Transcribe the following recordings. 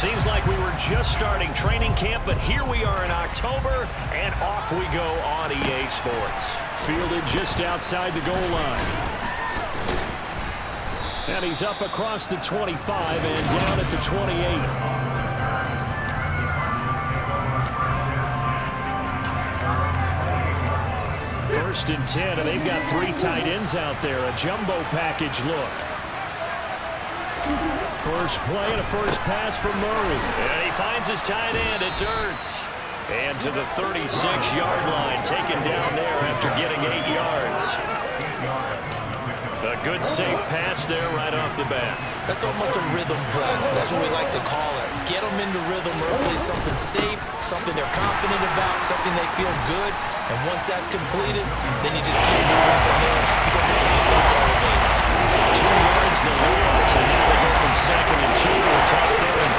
Seems like we were just starting training camp, but here we are in October, and off we go on EA Sports. Fielded just outside the goal line. And he's up across the 25 and down at the 28. First and 10, and they've got 3 tight ends out there. A jumbo package look. First play and a first pass from Murray. And he finds his tight end. It's Ertz. And to the 36-yard line, taken down there after getting 8 yards. A good safe pass there right off the bat. That's almost a rhythm play. That's what we like to call it. Get them into rhythm early, something safe, something they're confident about, something they feel good. And once that's completed, then you just keep moving from there because the confidence elevates. 2 yards the loss, and now they go from 2nd and 2 to a tough 3rd and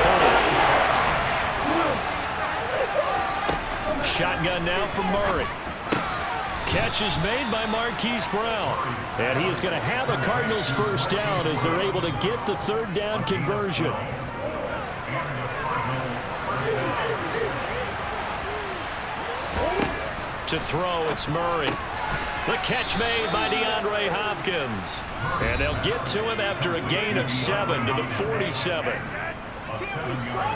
4. Shotgun now for Murray. Catch is made by Marquise Brown. And he is going to have a Cardinals first down as they're able to get the 3rd down conversion. To throw, it's Murray. The catch made by DeAndre Hopkins. And they'll get to him after a gain of 7 to the 47.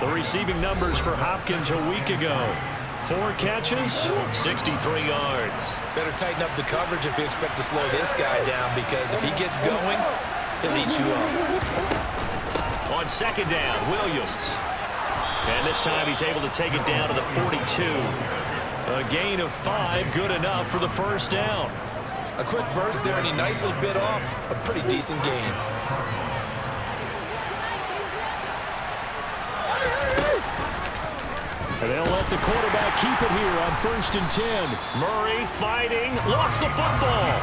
The receiving numbers for Hopkins a week ago. 4 catches, 63 yards. Better tighten up the coverage if you expect to slow this guy down, because if he gets going, he'll eat you up. On 2nd down, Williams. And this time he's able to take it down to the 42. A gain of 5, good enough for the first down. A quick burst there, and he nicely bit off a pretty decent gain. And they'll let the quarterback keep it here on 1st and 10. Murray fighting, lost the football.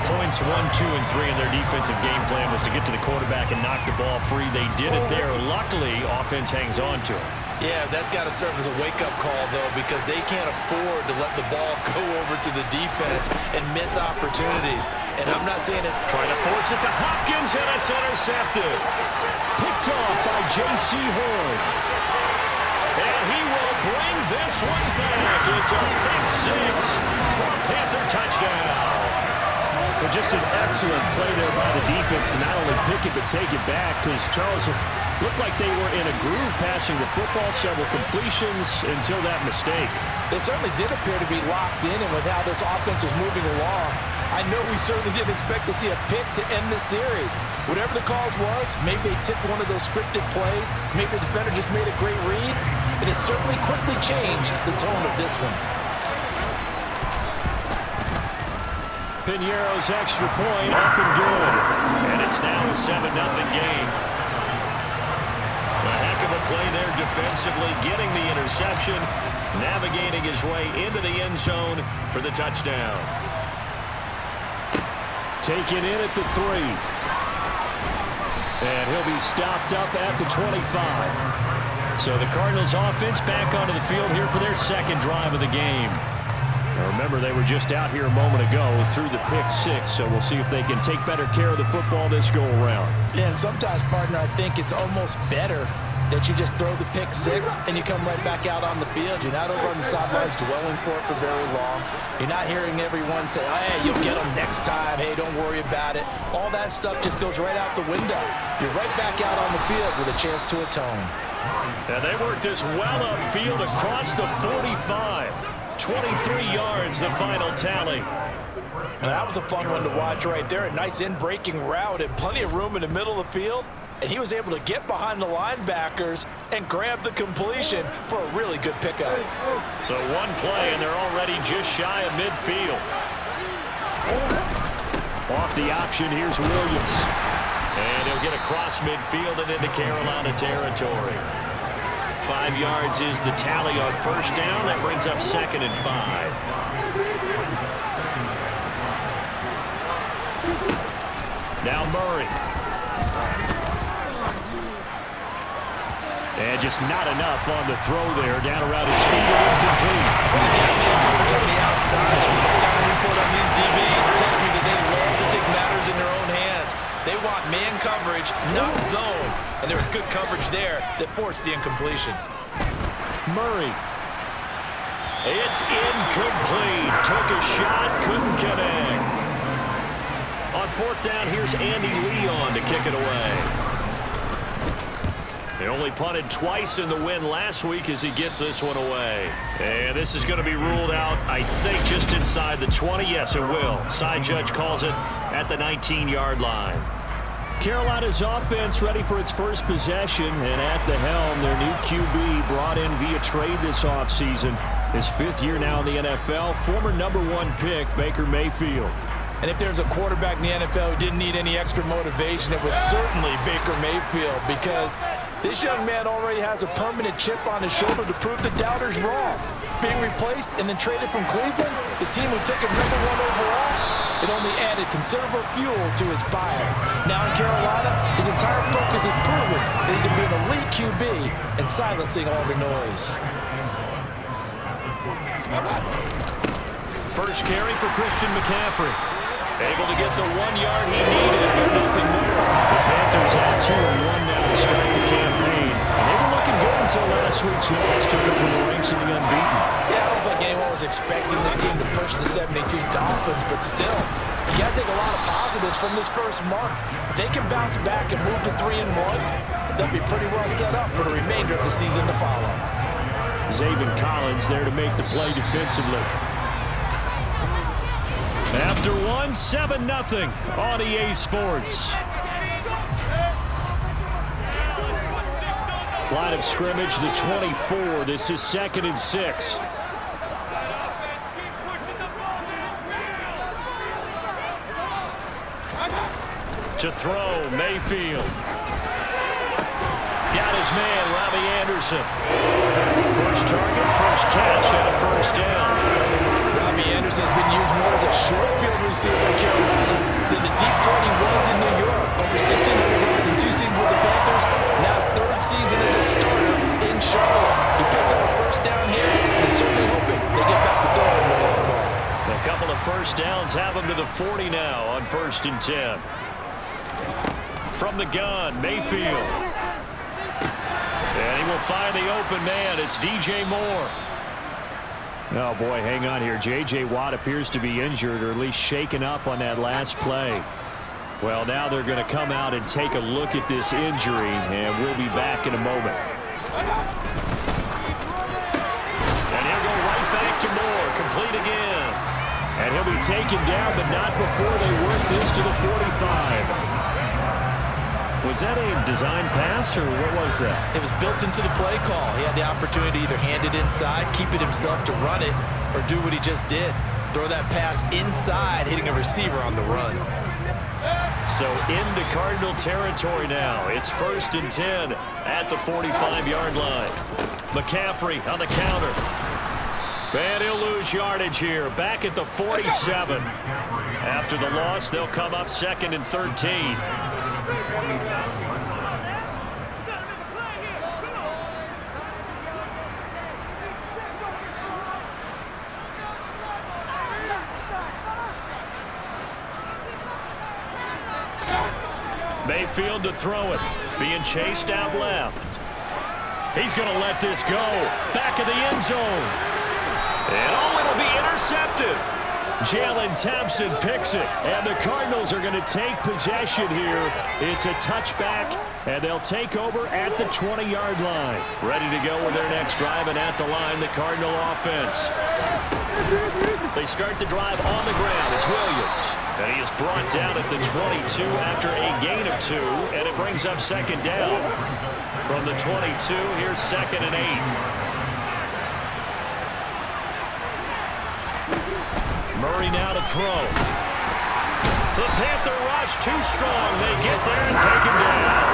Points 1, 2, and 3 in their defensive game plan was to get to the quarterback and knock the ball free. They did it there. Luckily, offense hangs on to it. Yeah, that's got to serve as a wake-up call, though, because they can't afford to let the ball go over to the defense and miss opportunities. And I'm not saying it. Trying to force it to Hopkins, and it's intercepted. Picked off by J.C. Horn. And he will bring this one back. It's a pick 6 for a Panther touchdown. But just an excellent play there by the defense to not only pick it but take it back, because Charles looked like they were in a groove passing the football, several completions until that mistake. They certainly did appear to be locked in, and with how this offense was moving along, I know we certainly didn't expect to see a pick to end this series. Whatever the cause was, maybe they tipped one of those scripted plays, maybe the defender just made a great read, and it certainly quickly changed the tone of this one. Piñeiro's extra point up and good. And it's now a 7-0 game. A heck of a play there defensively, getting the interception, navigating his way into the end zone for the touchdown. Taken in at the 3. And he'll be stopped up at the 25. So the Cardinals offense back onto the field here for their 2nd drive of the game. Now remember, they were just out here a moment ago through the pick 6, so we'll see if they can take better care of the football this go-around. Yeah, and sometimes, partner, I think it's almost better that you just throw the pick 6 and you come right back out on the field. You're not over on the sidelines dwelling for it for very long. You're not hearing everyone say, oh, hey, you'll get them next time. Hey, don't worry about it. All that stuff just goes right out the window. You're right back out on the field with a chance to atone. And they work this well upfield across the 45. 23 yards, the final tally. And that was a fun one to watch right there. A nice in-breaking route and plenty of room in the middle of the field. And he was able to get behind the linebackers and grab the completion for a really good pickup. So one play, and they're already just shy of midfield. Off the option, here's Williams. And he'll get across midfield and into Carolina territory. 5 yards is the tally on first down. That brings up 2nd and 5. Now Murray. And just not enough on the throw there. Down around his feet and incomplete. Well, you got man coverage on the outside. And the scouting report on these DBs tells me that they love to take matters in their own hands. They want man coverage, not zone. And there was good coverage there that forced the incompletion. Murray. It's incomplete. Took a shot, couldn't connect. On fourth down, here's Andy Leon to kick it away. He only punted twice in the win last week as he gets this one away. And this is going to be ruled out, I think, just inside the 20. Yes, it will. Side judge calls it at the 19-yard line. Carolina's offense ready for its first possession, and at the helm, their new QB brought in via trade this offseason. His fifth year now in the NFL, former #1 pick, Baker Mayfield. And if there's a quarterback in the NFL who didn't need any extra motivation, it was certainly Baker Mayfield, because this young man already has a permanent chip on his shoulder to prove the doubters wrong. Being replaced and then traded from Cleveland, the team who took him #1 overall, it only added considerable fuel to his fire. Now in Carolina, his entire focus is proving that he can be an elite QB and silencing all the noise. First carry for Christian McCaffrey. Able to get the 1 yard he needed, but nothing more. The Panthers had 2-1 now to start the campaign. And they were looking good until last week's loss took them from the ranks of the unbeaten. Yeah, I don't think anyone was expecting this team to push the 72 Dolphins, but still, you got to take a lot of positives from this first month. If they can bounce back and move to 3-1, they'll be pretty well set up for the remainder of the season to follow. Zaven Collins there to make the play defensively. After one, 7-0 on EA Sports. Line of scrimmage, the 24. This is 2nd and 6. To throw, Mayfield. Got his man, Robbie Anderson. First target, first catch, and a first down. Robbie Anderson has been used more as a short field receiver in Carolina than the deep threat he was in New York. Over 1,600 yards in 2 seasons with the Panthers. Now his 3rd season as a starter in Charlotte. He picks up a first down here, and he's certainly hoping they get back to throwing the long ball. A couple of first downs have him to the 40 now on 1st and 10. From the gun, Mayfield. And he will find the open man. It's DJ Moore. Oh, boy, hang on here. J.J. Watt appears to be injured, or at least shaken up on that last play. Well, now they're going to come out and take a look at this injury, and we'll be back in a moment. And he'll go right back to Moore, complete again. And he'll be taken down, but not before they work this to the 45. Was that a design pass, or what was that? It was built into the play call. He had the opportunity to either hand it inside, keep it himself to run it, or do what he just did. Throw that pass inside, hitting a receiver on the run. So into Cardinal territory now. It's 1st and 10 at the 45-yard line. McCaffrey on the counter. And he'll lose yardage here. Back at the 47. After the loss, they'll come up 2nd and 13. Mayfield to throw it. Being chased out left. He's going to let this go. Back of the end zone. And oh, it'll be intercepted. Jalen Thompson picks it, and the Cardinals are going to take possession here. It's a touchback, and they'll take over at the 20-yard line. Ready to go with their next drive, and at the line, the Cardinal offense. They start the drive on the ground. It's Williams, and he is brought down at the 22 after a gain of 2, and it brings up 2nd down. From the 22, here's 2nd and 8. Murray now to throw. The Panther rush too strong. They get there and take him down.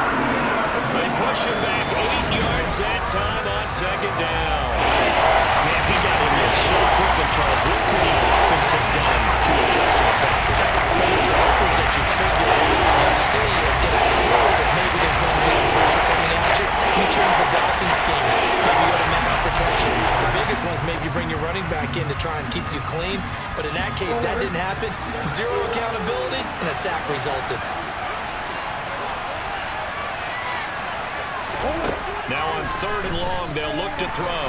They push him back 8 yards that time on 2nd down. Man, he got in there so quickly, Charles. What could the offense have done to adjust to account for that? Well, what you're hoping is that you figure out, you see and get a clue that maybe there's going to be some pressure coming at you. You change the blocking schemes. Maybe you go to max protection. The biggest one is maybe you bring your running back in to try and keep you clean. But in that case, that didn't happen. 0 accountability, and a sack resulted. Now on 3rd and long, they'll look to throw.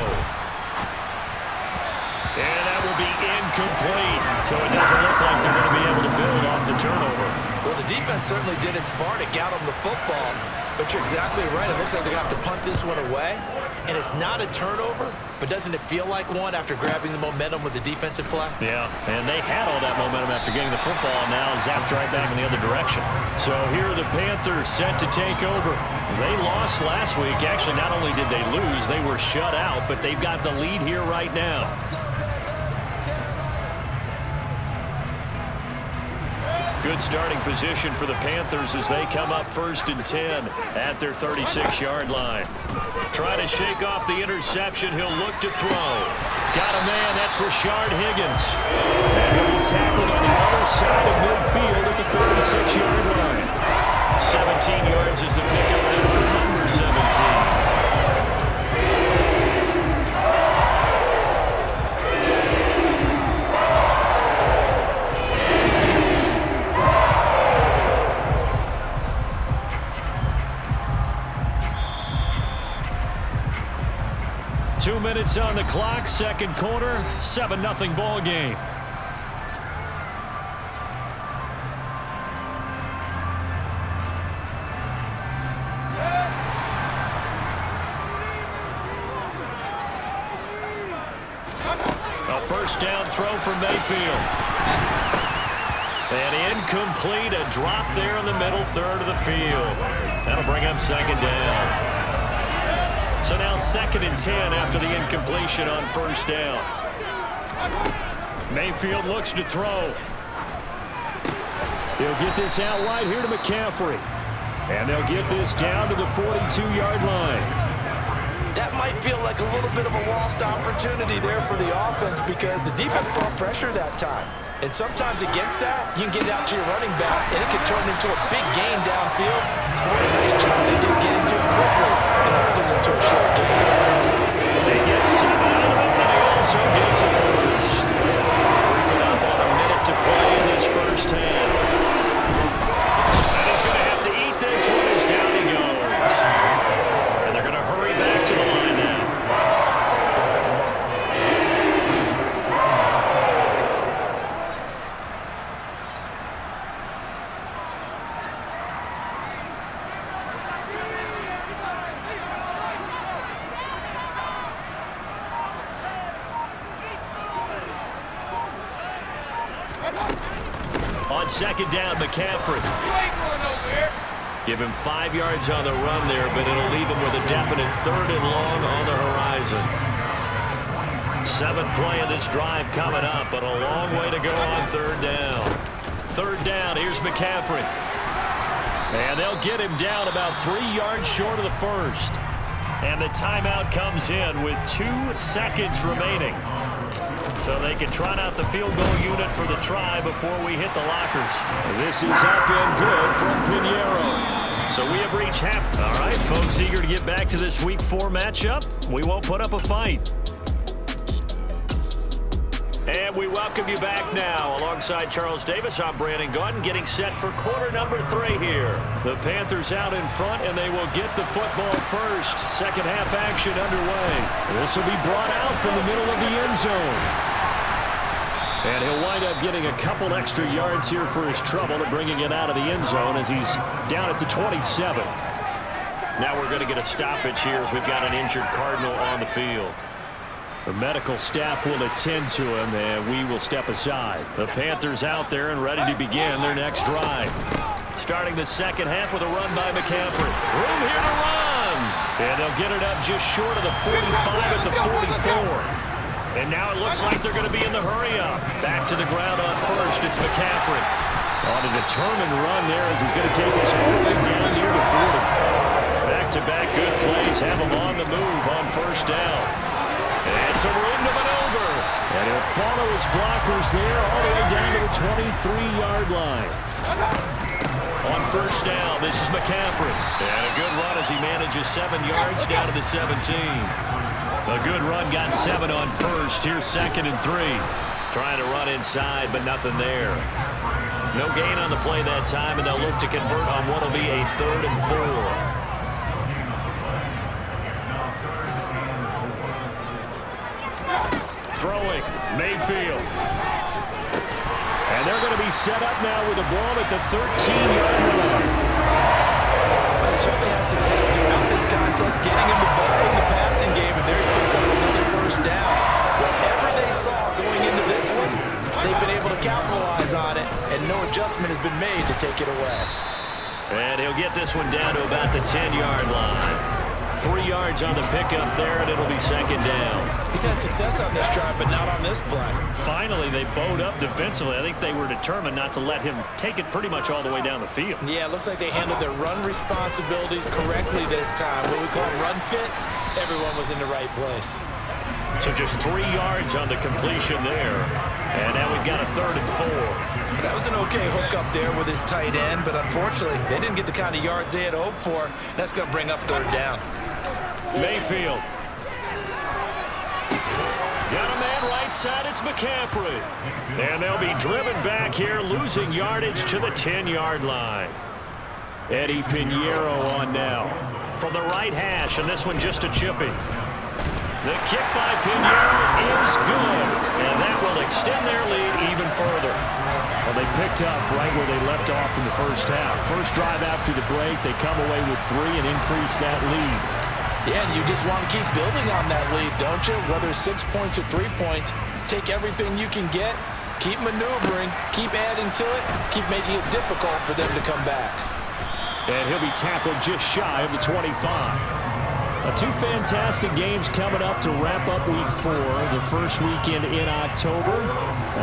And that will be incomplete. So it doesn't look like they're going to be able to build off the turnover. Well, the defense certainly did its part to get them the football. But you're exactly right. It looks like they're going to have to punt this one away. And it's not a turnover, but doesn't it feel like one after grabbing the momentum with the defensive play? Yeah, and they had all that momentum after getting the football, and now zapped right back in the other direction. So here are the Panthers set to take over. They lost last week. Actually, not only did they lose, they were shut out, but they've got the lead here right now. Good starting position for the Panthers as they come up 1st and 10 at their 36-yard line. Trying to shake off the interception. He'll look to throw. Got a man. That's Rashard Higgins. And he'll be tackled on the other side of midfield at the 36-yard line. 17 yards is the pickup there for number 17. 2 minutes on the clock, 2nd quarter, 7-0 ball game. A 1st down throw for Mayfield. And incomplete, a drop there in the middle 3rd of the field. That'll bring up 2nd down. So now 2nd and 10 after the incompletion on 1st down. Mayfield looks to throw. He'll get this out wide here to McCaffrey. And they'll get this down to the 42-yard line. That might feel like a little bit of a lost opportunity there for the offense because the defense brought pressure that time. And sometimes against that, you can get it out to your running back, and it can turn into a big gain downfield. What a nice job they did get into it quickly and holding them to a short gain. They get 7 out of it, and he also gets a first. Creeping up on a minute to play in this 1st half. And he's going to have to eat this one as down he goes. And they're going to hurry back to the line now. On 2nd down, McCaffrey. Give him 5 yards on the run there, but it'll leave him with a definite 3rd and long on the horizon. 7th play of this drive coming up, but a long way to go on 3rd down. 3rd down, here's McCaffrey. And they'll get him down about 3 yards short of the 1st. And the timeout comes in with 2 seconds remaining. So they can trot out the field goal unit for the try before we hit the lockers. This is up and good from Pinheiro. So we have reached half. All right, folks, eager to get back to this Week 4 matchup. We won't put up a fight. And we welcome you back now. Alongside Charles Davis, I'm Brandon Gaudin, getting set for quarter number 3 here. The Panthers out in front, and they will get the football first. 2nd half action underway. This will be brought out from the middle of the end zone. And he'll wind up getting a couple extra yards here for his trouble to bringing it out of the end zone as he's down at the 27. Now we're going to get a stoppage here as we've got an injured Cardinal on the field. The medical staff will attend to him, and we will step aside. The Panthers out there and ready to begin their next drive. Starting the 2nd half with a run by McCaffrey. Room here to run. And they'll get it up just short of the 45 at the 44. And now it looks like they're going to be in the hurry-up. Back to the ground on 1st. It's McCaffrey. On a determined run there as he's going to take this all the way down near the 40. Back-to-back good plays have him on the move on 1st down. And some room to maneuver. And he'll follow his blockers there all the way down to the 23-yard line. On 1st down, this is McCaffrey. And a good run as he manages 7 yards down to the 17. A good run, got 7 on 1st. Here's 2nd and 3. Trying to run inside, but nothing there. No gain on the play that time, and they'll look to convert on what will be a 3rd and 4. throwing. Mayfield. And they're going to be set up now with a ball at the 13-yard line. They certainly had success throughout this contest, getting him the ball in the passing game, and there he picks up another first down. Whatever they saw going into this one, they've been able to capitalize on it, and no adjustment has been made to take it away. And he'll get this one down to about the 10-yard line. 3 yards on the pickup there, and it'll be second down. He's had success on this drive, but not on this play. Finally, they bowed up defensively. I think they were determined not to let him take it pretty much all the way down the field. Yeah, it looks like they handled their run responsibilities correctly this time. What we call run fits, everyone was in the right place. So just 3 yards on the completion there. And now we've got a 3rd and 4. That was an okay hook up there with his tight end, but unfortunately, they didn't get the kind of yards they had hoped for. That's going to bring up 3rd down. Mayfield. Got a man right side, it's McCaffrey. And they'll be driven back here, losing yardage to the 10-yard line. Eddie Pinheiro on now. From the right hash, and this one just a chippy. The kick by Pinheiro is good, and that will extend their lead even further. Well, they picked up right where they left off in the first half. First drive after the break, they come away with 3 and increase that lead. Yeah, and you just want to keep building on that lead, don't you? Whether it's 6 points or 3 points, take everything you can get, keep maneuvering, keep adding to it, keep making it difficult for them to come back. And he'll be tackled just shy of the 25. 2 fantastic games coming up to wrap up Week 4, the first weekend in October.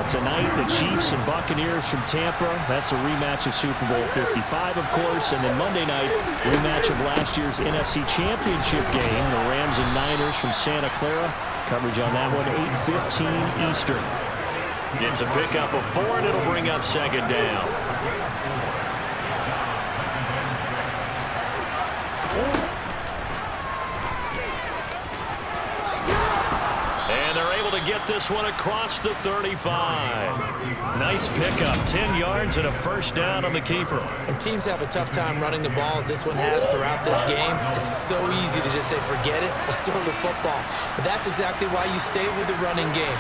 Tonight, the Chiefs and Buccaneers from Tampa. That's a rematch of Super Bowl 55, of course. And then Monday night, rematch of last year's NFC Championship game, the Rams and Niners from Santa Clara. Coverage on that one, 8:15 Eastern. It's a pickup of 4, and it'll bring up second down. And they're able to get this one across the 35. Nice pickup, 10 yards and a first down on the keeper. And teams have a tough time running the ball as this one has throughout this game. It's so easy to just say, forget it, let's throw the football. But that's exactly why you stay with the running game.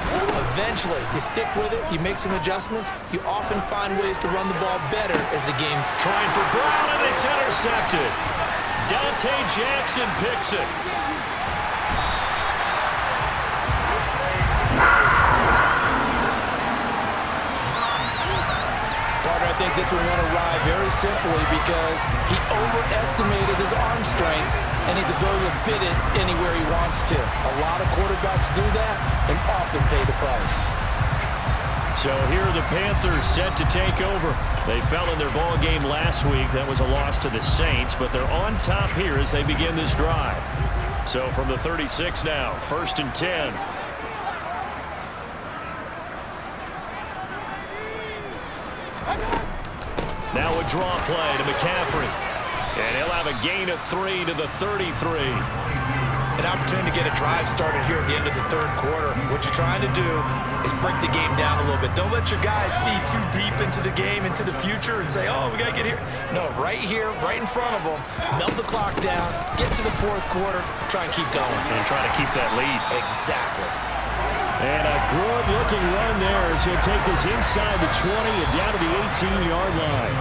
Eventually, you stick with it, you make some adjustments, you often find ways to run the ball better as the game. Trying for Brown, and it's intercepted. Dante Jackson picks it. I think this one went awry very simply because he overestimated his arm strength and his ability to fit it anywhere he wants to. A lot of quarterbacks do that and often pay the price. So here are the Panthers set to take over. They fell in their ball game last week. That was a loss to the Saints, but they're on top here as they begin this drive. So from the 36 now, 1st and 10. Now a draw play to McCaffrey. And he'll have a gain of 3 to the 33. An opportunity to get a drive started here at the end of the 3rd quarter. What you're trying to do is break the game down a little bit. Don't let your guys see too deep into the game, into the future, and say, oh, we got to get here. No, right here, right in front of them, melt the clock down, get to the 4th quarter, try and keep going. And try to keep that lead. Exactly. And a good-looking run there as he'll take this inside the 20 and down to the 18-yard line.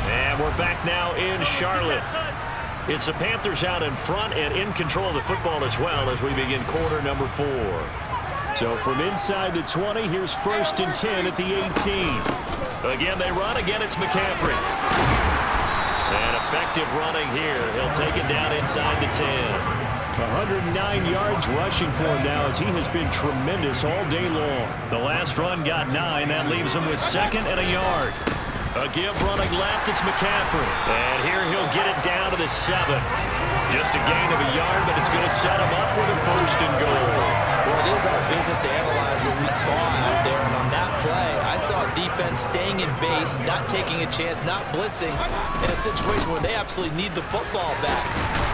And we're back now in Charlotte. It's the Panthers out in front and in control of the football as well as we begin quarter number 4. So from inside the 20, here's 1st and 10 at the 18. Again, they run. Again, it's McCaffrey. And effective running here. He'll take it down inside the 10. 109 yards rushing for him now as he has been tremendous all day long. The last run got 9. That leaves him with 2nd and a yard. A give running left, it's McCaffrey. And here he'll get it down to the 7. Just a gain of a yard, but it's going to set him up with a 1st and goal. Well, it is our business to analyze what we saw out there. And on that play, I saw defense staying in base, not taking a chance, not blitzing, in a situation where they absolutely need the football back.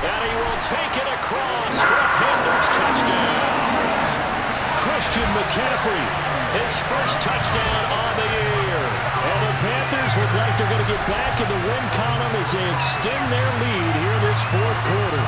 And he will take it across for a Panthers touchdown. Christian McCaffrey, his first touchdown on the year. And the Panthers look like they're going to get back in the win column as they extend their lead here this 4th quarter.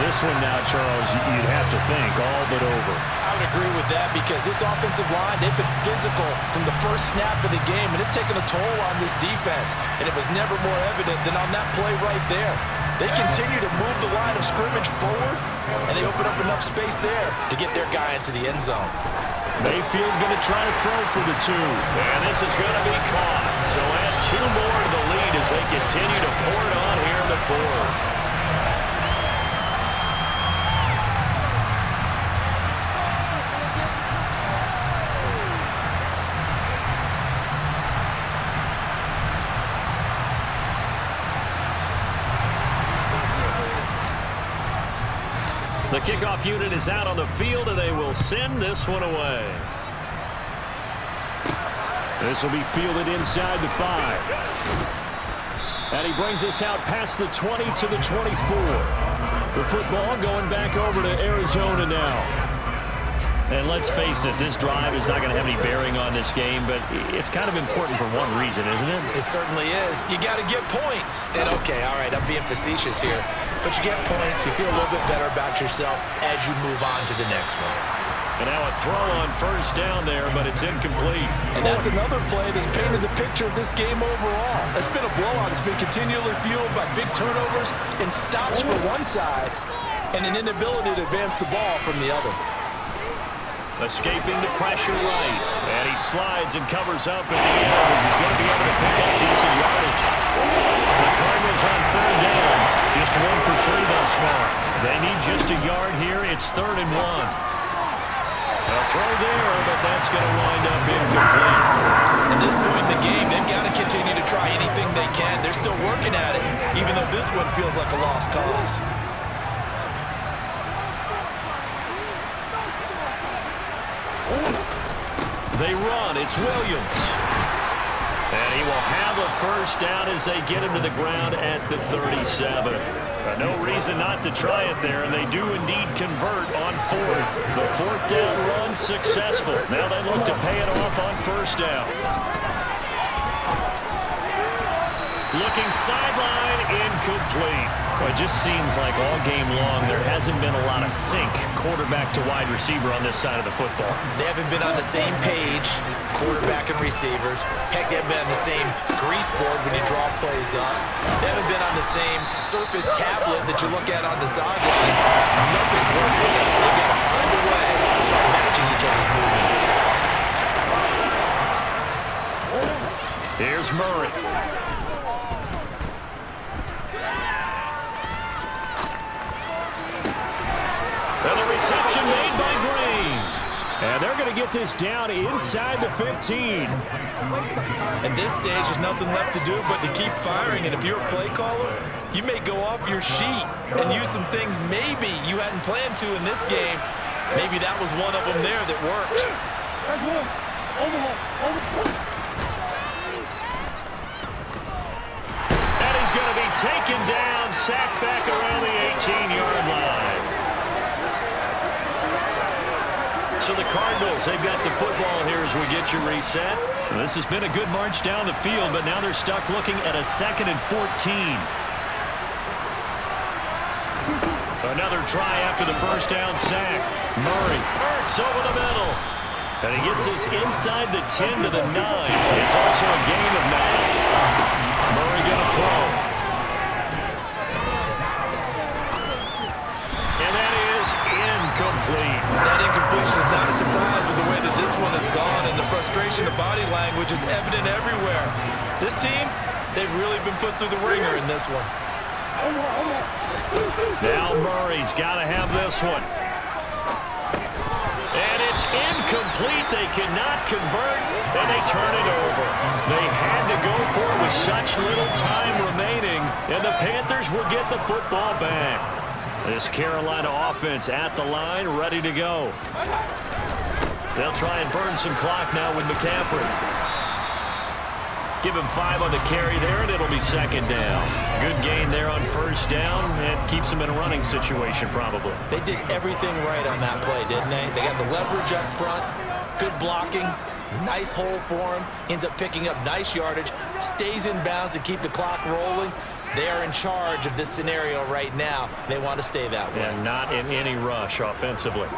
This one now, Charles, you'd have to think all but over. I would agree with that because this offensive line, they've been physical from the first snap of the game, and it's taken a toll on this defense. And it was never more evident than on that play right there. They continue to move the line of scrimmage forward, and they open up enough space there to get their guy into the end zone. Mayfield going to try to throw for the 2. And this is going to be caught. So add 2 more to the lead as they continue to pour it on here in the 4th. The kickoff unit is out on the field, and they will send this one away. This will be fielded inside the 5. And he brings us out past the 20 to the 24. The football going back over to Arizona now. And let's face it, this drive is not going to have any bearing on this game, but it's kind of important for one reason, isn't it? It certainly is. You got to get points. And, okay, all right, I'm being facetious here. But you get points, you feel a little bit better about yourself as you move on to the next one. And now a throw on first down there, but it's incomplete. And that's another play that's painted the picture of this game overall. It's been a blowout. It's been continually fueled by big turnovers and stops for one side and an inability to advance the ball from the other. Escaping the pressure right. And he slides and covers up at the end as he's going to be able to pick up decent yardage. The Cardinals on 3rd down. Just 1 for 3 thus far. They need just a yard here. It's 3rd and 1. A throw there, but that's going to wind up incomplete. At this point in the game, they've got to continue to try anything they can. They're still working at it, even though this one feels like a lost cause. They run. It's Williams. And he will have a first down as they get him to the ground at the 37. No reason not to try it there, and they do indeed convert on 4th. The 4th down run successful. Now they look to pay it off on first down. Looking sideline, incomplete. Well, it just seems like all game long there hasn't been a lot of sync quarterback to wide receiver on this side of the football. They haven't been on the same page, quarterback and receivers. Heck, they haven't been on the same grease board when you draw plays up. They haven't been on the same Surface tablet that you look at on the sidelines. Nothing's worked for them. They've got to find a way to start matching each other's movements. Here's Murray. And the reception made by Green. And they're going to get this down inside the 15. At this stage, there's nothing left to do but to keep firing. And if you're a play caller, you may go off your sheet and use some things maybe you hadn't planned to in this game. Maybe that was one of them there that worked. And he's going to be taken down, sacked back around the 18-yard line. So the Cardinals, they've got the football here as we get you reset. This has been a good march down the field, but now they're stuck looking at a 2nd and 14. Another try after the first down sack. Murray arcs over the middle. And he gets this inside the 10 to the 9. It's also a gain of 9. Murray going to throw. And that is incomplete. That incompletion is not a surprise with the way that this one has gone, and the frustration of body language is evident everywhere. This team, they've really been put through the ringer in this one. Now Murray's got to have this one. And it's incomplete. They cannot convert, and they turn it over. They had to go for it with such little time remaining, and the Panthers will get the football back. This Carolina offense at the line, ready to go. They'll try and burn some clock now with McCaffrey. Give him 5 on the carry there, and it'll be 2nd down. Good gain there on first down, and keeps them in a running situation probably. They did everything right on that play, didn't they? They got the leverage up front, good blocking, nice hole for him, ends up picking up nice yardage, stays in bounds to keep the clock rolling. They are in charge of this scenario right now. They want to stay that way. And not in any rush offensively.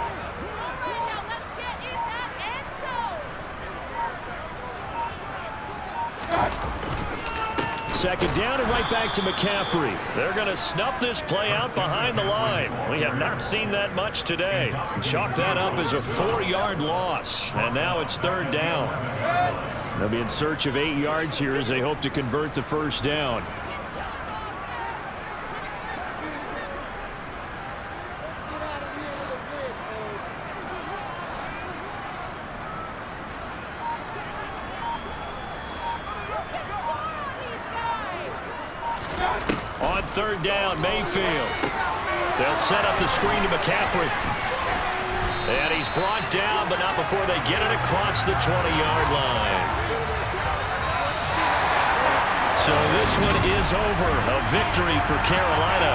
Second down and right back to McCaffrey. They're going to snuff this play out behind the line. We have not seen that much today. Chalk that up as a 4-yard loss. And now it's third down. They'll be in search of 8 yards here as they hope to convert the first down. On third down, Mayfield. They'll set up the screen to McCaffrey. And he's brought down, but not before they get it across the 20-yard line. So this one is over. A victory for Carolina.